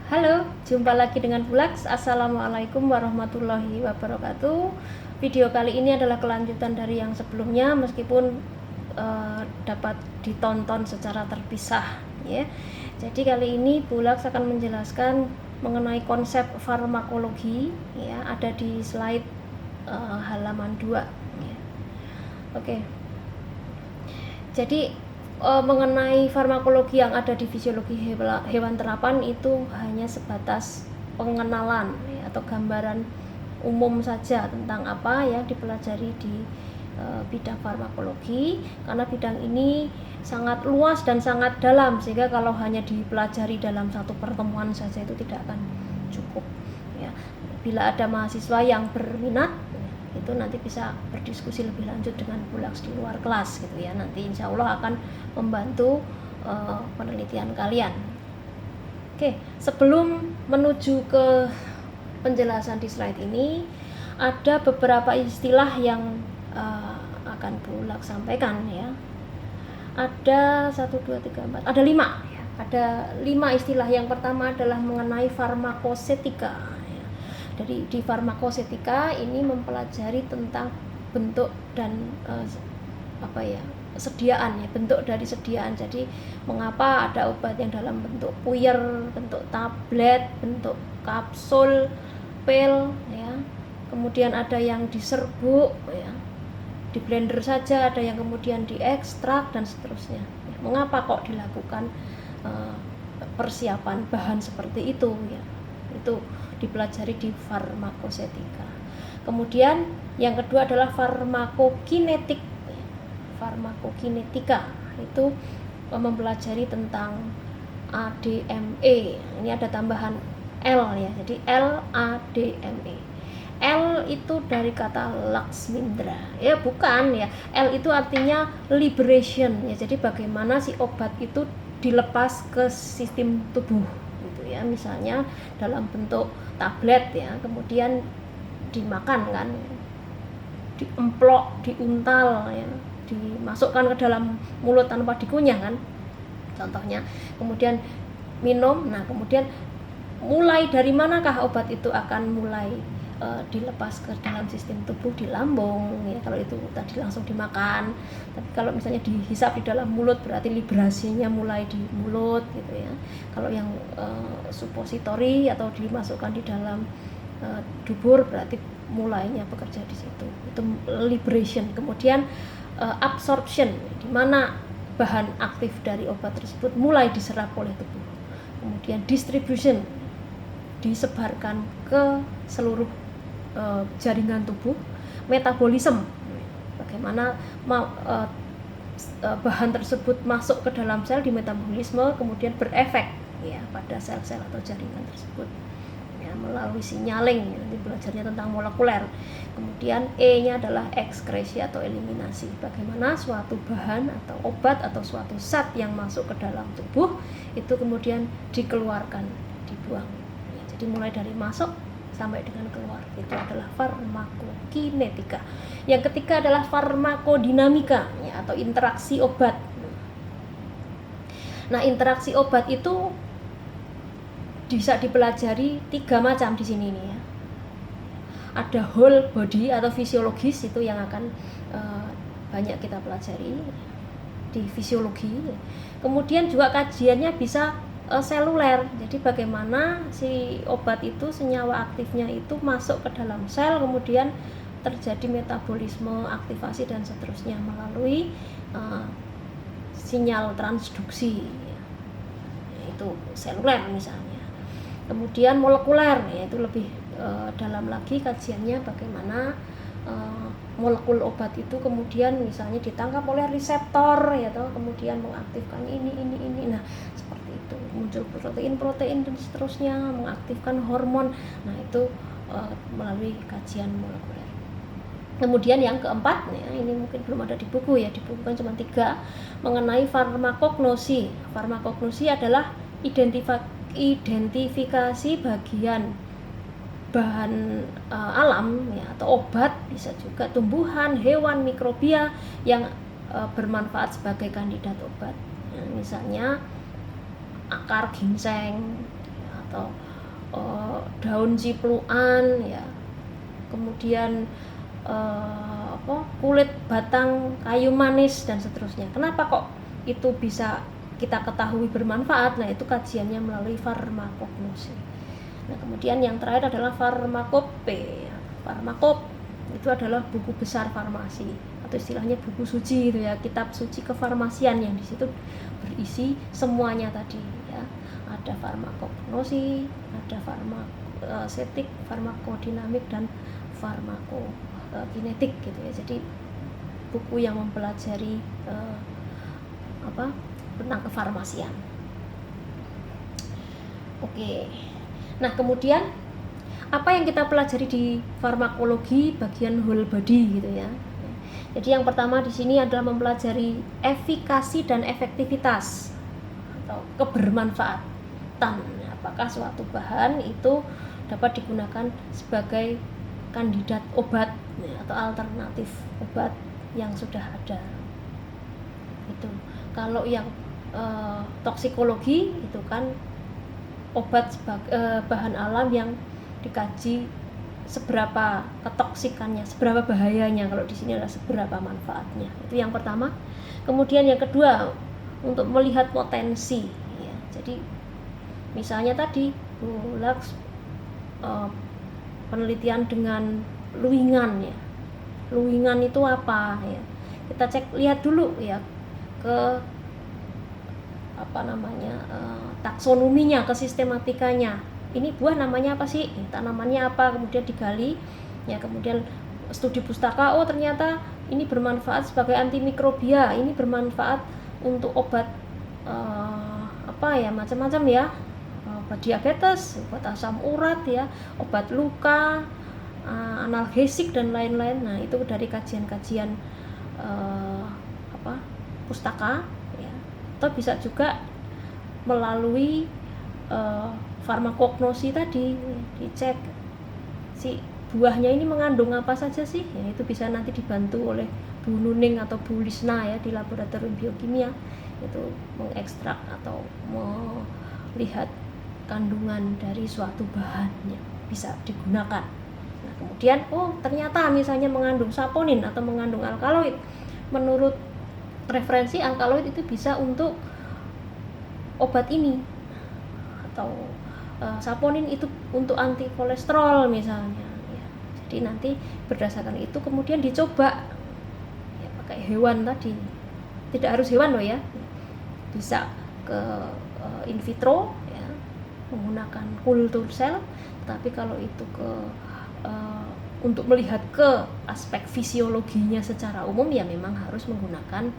Halo, jumpa lagi dengan Bulaks. Assalamualaikum warahmatullahi wabarakatuh. Video kali ini adalah kelanjutan dari yang sebelumnya, meskipun dapat ditonton secara terpisah, ya. Jadi kali ini Bulaks akan menjelaskan mengenai konsep farmakologi, ya, ada di slide halaman 2, ya. Oke. Jadi mengenai farmakologi yang ada di fisiologi hewan terapan itu hanya sebatas pengenalan, ya, atau gambaran umum saja tentang apa yang dipelajari di bidang farmakologi, karena bidang ini sangat luas dan sangat dalam, sehingga kalau hanya dipelajari dalam satu pertemuan saja itu tidak akan cukup, ya. Bila ada mahasiswa yang berminat, itu nanti bisa berdiskusi lebih lanjut dengan Bulaks di luar kelas, gitu ya. Nanti insya Allah akan membantu penelitian kalian. Oke, sebelum menuju ke penjelasan di slide ini, ada beberapa istilah yang akan Bulaks sampaikan, ya. Ada 1, 2, 3, 4, ada 5, ya. Ada 5 istilah. Yang pertama adalah mengenai farmakosetika. Dari di farmakosetika ini mempelajari tentang bentuk dan sediaan, ya, bentuk dari sediaan. Jadi mengapa ada obat yang dalam bentuk puyer, bentuk tablet, bentuk kapsul, pil, ya. Kemudian ada yang diserbuk, ya, di blender saja, ada yang kemudian diekstrak dan seterusnya. Ya, mengapa kok dilakukan persiapan bahan seperti itu, ya. Itu dipelajari di farmakosetika. Kemudian yang kedua adalah farmakokinetik. Farmakokinetika itu mempelajari tentang ADME. Ini ada tambahan L, ya. Jadi LADME. L itu dari kata Laksmindra. Ya, bukan, ya. L itu artinya liberation, ya. Jadi bagaimana si obat itu dilepas ke sistem tubuh, gitu ya. Misalnya dalam bentuk tablet, ya, kemudian dimakan, kan, diemplok, diuntal, ya, dimasukkan ke dalam mulut tanpa dikunyah, kan, contohnya. Kemudian minum. Nah, kemudian mulai dari manakah obat itu akan mulai dilepas ke dalam sistem tubuh? Di lambung, ya, kalau itu tadi langsung dimakan. Tapi kalau misalnya dihisap di dalam mulut, berarti liberasinya mulai di mulut, gitu ya. Kalau yang supositori atau dimasukkan di dalam dubur, berarti mulainya bekerja di situ. Itu liberation. Kemudian absorption, di mana bahan aktif dari obat tersebut mulai diserap oleh tubuh. Kemudian distribution, disebarkan ke seluruh jaringan tubuh. Metabolisme, bagaimana bahan tersebut masuk ke dalam sel, di metabolisme, kemudian berefek, ya, pada sel-sel atau jaringan tersebut, ya, melalui signaling. Nanti belajarnya tentang molekuler. Kemudian E-nya adalah ekskresi atau eliminasi, bagaimana suatu bahan atau obat atau suatu zat yang masuk ke dalam tubuh itu kemudian dikeluarkan, dibuang, ya. Jadi mulai dari masuk sampai dengan keluar, itu adalah farmakokinetika. Yang ketiga adalah farmakodinamika, ya, atau interaksi obat. Nah, interaksi obat itu bisa dipelajari 3 macam di sini, nih, ya. Ada whole body atau fisiologis, itu yang akan banyak kita pelajari di fisiologi. Kemudian juga kajiannya bisa seluler. Jadi bagaimana si obat itu, senyawa aktifnya itu masuk ke dalam sel, kemudian terjadi metabolisme, aktivasi, dan seterusnya melalui sinyal transduksi, ya. Itu seluler misalnya. Kemudian molekuler, ya, itu lebih dalam lagi kajiannya, bagaimana molekul obat itu kemudian misalnya ditangkap oleh reseptor, ya, atau kemudian mengaktifkan ini. Nah, seperti itu, muncul protein dan seterusnya, mengaktifkan hormon. Nah, itu melalui kajian molekuler. Kemudian yang keempat, ya, ini mungkin belum ada di buku, ya, di buku kan cuma 3, mengenai farmakognosi. Farmakognosi adalah identifikasi bagian bahan alam, ya, atau obat, bisa juga tumbuhan, hewan, mikrobia yang bermanfaat sebagai kandidat obat. Nah, misalnya akar ginseng atau daun cipluan ya, kemudian kulit batang kayu manis dan seterusnya. Kenapa kok itu bisa kita ketahui bermanfaat? Nah, itu kajiannya melalui farmakognosi. Nah, kemudian yang terakhir adalah farmakope. Farmakop itu adalah buku besar farmasi atau istilahnya buku suci gitu ya, kitab suci kefarmasian yang di situ berisi semuanya tadi ya. Ada farmakognosi, ada farmasetik, farmakodinamik dan farmakokinetik gitu ya. Jadi buku yang mempelajari tentang kefarmasian. Oke. Nah, kemudian apa yang kita pelajari di farmakologi bagian whole body gitu ya. Jadi yang pertama di sini adalah mempelajari efikasi dan efektivitas atau kebermanfaatan. Apakah suatu bahan itu dapat digunakan sebagai kandidat obat atau alternatif obat yang sudah ada. Itu. Kalau yang toksikologi itu kan obat sebagai bahan alam yang dikaji seberapa ketoksikannya, seberapa bahayanya. Kalau di sini adalah seberapa manfaatnya. Itu yang pertama. Kemudian yang kedua, untuk melihat potensi ya. Jadi misalnya tadi Lux penelitian dengan luwingan ya. Luwingan itu apa ya? Kita lihat dulu ya ke taksonominya, ke sistematikanya. Ini buah namanya apa sih? Tanamannya apa? Kemudian digali ya, kemudian studi pustaka, oh ternyata ini bermanfaat sebagai antimikrobia, ini bermanfaat untuk obat macam-macam ya, obat diabetes, obat asam urat ya, obat luka, analgesik dan lain-lain. Nah, itu dari kajian-kajian pustaka ya. Atau bisa juga melalui farmakognosi tadi, dicek si buahnya ini mengandung apa saja sih ya. Itu bisa nanti dibantu oleh Bu Nuning atau Bu Lisna ya di laboratorium biokimia, itu mengekstrak atau melihat kandungan dari suatu bahan yang bisa digunakan. Nah, kemudian ternyata misalnya mengandung saponin atau mengandung alkaloid. Menurut referensi, alkaloid itu bisa untuk obat ini, atau saponin itu untuk anti kolesterol misalnya ya. Jadi nanti berdasarkan itu kemudian dicoba ya, pakai hewan tadi, tidak harus hewan loh ya, bisa ke in vitro ya, menggunakan kultur sel. Tapi kalau itu untuk melihat ke aspek fisiologinya secara umum ya memang harus menggunakan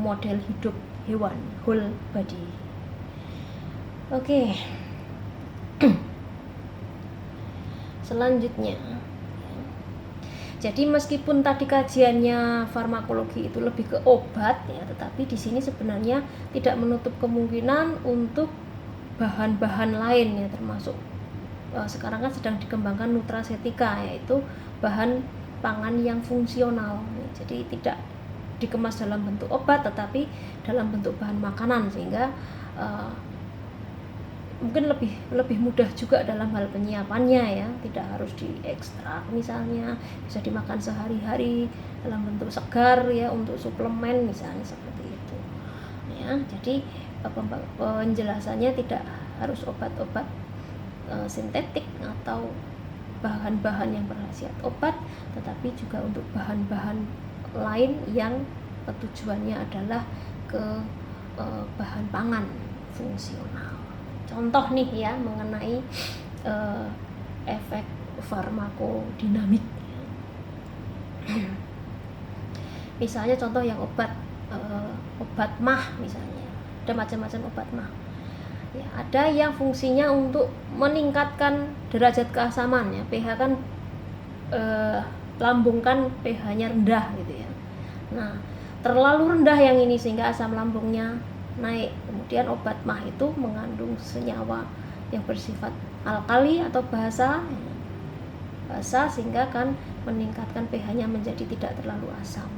model hidup hewan, whole body. Oke. Selanjutnya, jadi meskipun tadi kajiannya farmakologi itu lebih ke obat ya, tetapi di sini sebenarnya tidak menutup kemungkinan untuk bahan-bahan lain ya, termasuk sekarang kan sedang dikembangkan nutracetika, yaitu bahan pangan yang fungsional. Jadi tidak dikemas dalam bentuk obat tetapi dalam bentuk bahan makanan, sehingga mungkin lebih mudah juga dalam hal penyiapannya ya, tidak harus diekstrak misalnya, bisa dimakan sehari-hari dalam bentuk segar ya, untuk suplemen misalnya seperti itu ya. Jadi penjelasannya tidak harus obat-obat sintetik atau bahan-bahan yang berkhasiat obat, tetapi juga untuk bahan-bahan lain yang tujuannya adalah ke bahan pangan fungsional. Contoh nih ya mengenai efek farmakodinamik. Misalnya contoh yang obat mah misalnya, ada macam-macam obat mah. Ya, ada yang fungsinya untuk meningkatkan derajat keasaman ya, pH kan lambung kan pH-nya rendah gitu ya. Nah, terlalu rendah yang ini sehingga asam lambungnya naik. Kemudian obat mah itu mengandung senyawa yang bersifat alkali atau basa sehingga kan meningkatkan pH-nya menjadi tidak terlalu asam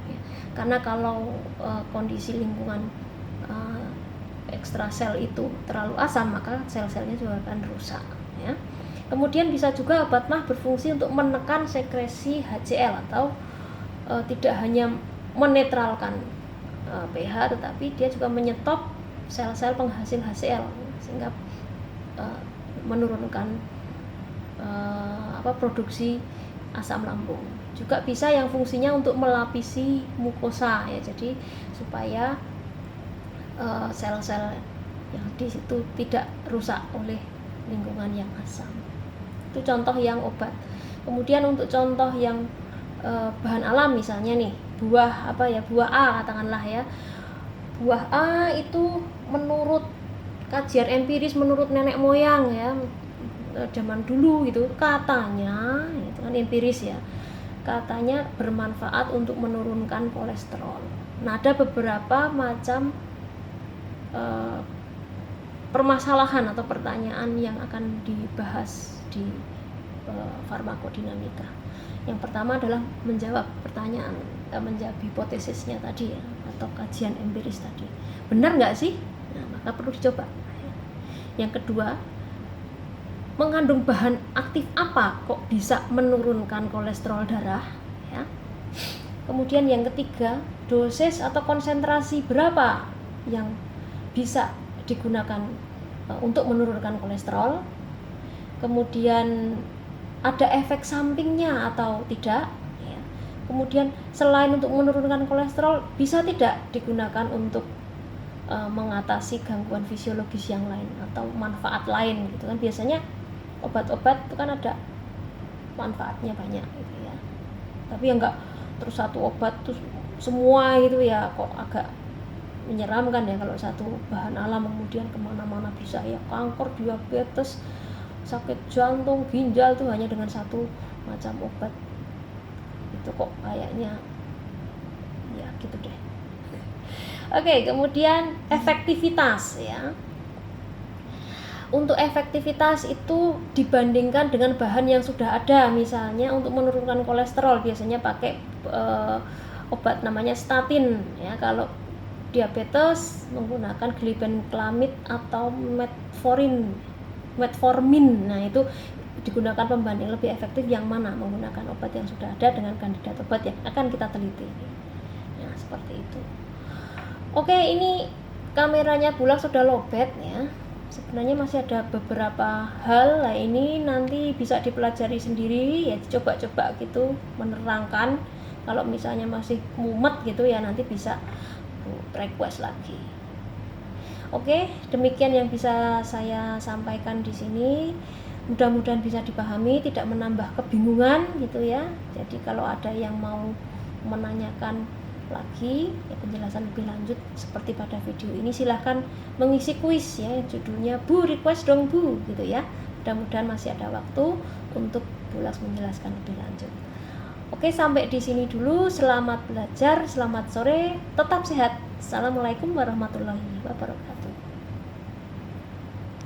ya. Karena kalau kondisi lingkungan ekstrasel itu terlalu asam, maka sel-selnya juga akan rusak ya. Kemudian bisa juga obat MAH berfungsi untuk menekan sekresi HCl atau tidak hanya menetralkan pH, tetapi dia juga menyetop sel-sel penghasil HCl sehingga menurunkan produksi asam lambung. Juga bisa yang fungsinya untuk melapisi mukosa ya, jadi supaya sel-sel yang di situ tidak rusak oleh lingkungan yang asam. Itu contoh yang obat. Kemudian untuk contoh yang bahan alam, misalnya nih buah buah A katakanlah ya. Buah A itu menurut kajian empiris, menurut nenek moyang ya, zaman dulu gitu, katanya itu kan empiris ya, katanya bermanfaat untuk menurunkan kolesterol. Nah, ada beberapa macam permasalahan atau pertanyaan yang akan dibahas di farmakodinamika. Yang pertama adalah menjawab pertanyaan, menjawab hipotesisnya tadi ya, atau kajian empiris tadi. Benar nggak sih? Nah, maka perlu dicoba. Yang kedua, mengandung bahan aktif apa kok bisa menurunkan kolesterol darah ya. Kemudian yang ketiga, dosis atau konsentrasi berapa yang bisa digunakan untuk menurunkan kolesterol. Kemudian ada efek sampingnya atau tidak ya. Kemudian selain untuk menurunkan kolesterol, bisa tidak digunakan untuk mengatasi gangguan fisiologis yang lain atau manfaat lain gitu kan. Biasanya obat-obat itu kan ada manfaatnya banyak gitu ya, tapi ya enggak terus satu obat terus semua gitu ya, kok agak menyeramkan ya kalau satu bahan alam kemudian kemana-mana bisa ya, kanker, diabetes, sakit jantung, ginjal tuh hanya dengan satu macam obat. Itu kok kayaknya ya gitu deh. Oke, kemudian efektivitas ya. Untuk efektivitas itu dibandingkan dengan bahan yang sudah ada, misalnya untuk menurunkan kolesterol biasanya pakai obat namanya statin ya. Kalau diabetes menggunakan glibenclamid atau metformin. Nah, itu digunakan pembanding lebih efektif yang mana, menggunakan obat yang sudah ada dengan kandidat obat yang akan kita teliti. Nah, seperti itu. Oke, ini kameranya Bulak sudah lowbat ya. Sebenarnya masih ada beberapa hal lah, ini nanti bisa dipelajari sendiri ya, coba-coba gitu menerangkan. Kalau misalnya masih mumet gitu ya, nanti bisa request lagi. Oke, demikian yang bisa saya sampaikan di sini. Mudah-mudahan bisa dipahami, tidak menambah kebingungan gitu ya. Jadi kalau ada yang mau menanyakan lagi ya, penjelasan lebih lanjut seperti pada video ini, silahkan mengisi kuis ya, judulnya Bu request dong Bu gitu ya. Mudah-mudahan masih ada waktu untuk Bulak menjelaskan lebih lanjut. Oke, sampai di sini dulu. Selamat belajar, selamat sore, tetap sehat. Assalamualaikum warahmatullahi wabarakatuh.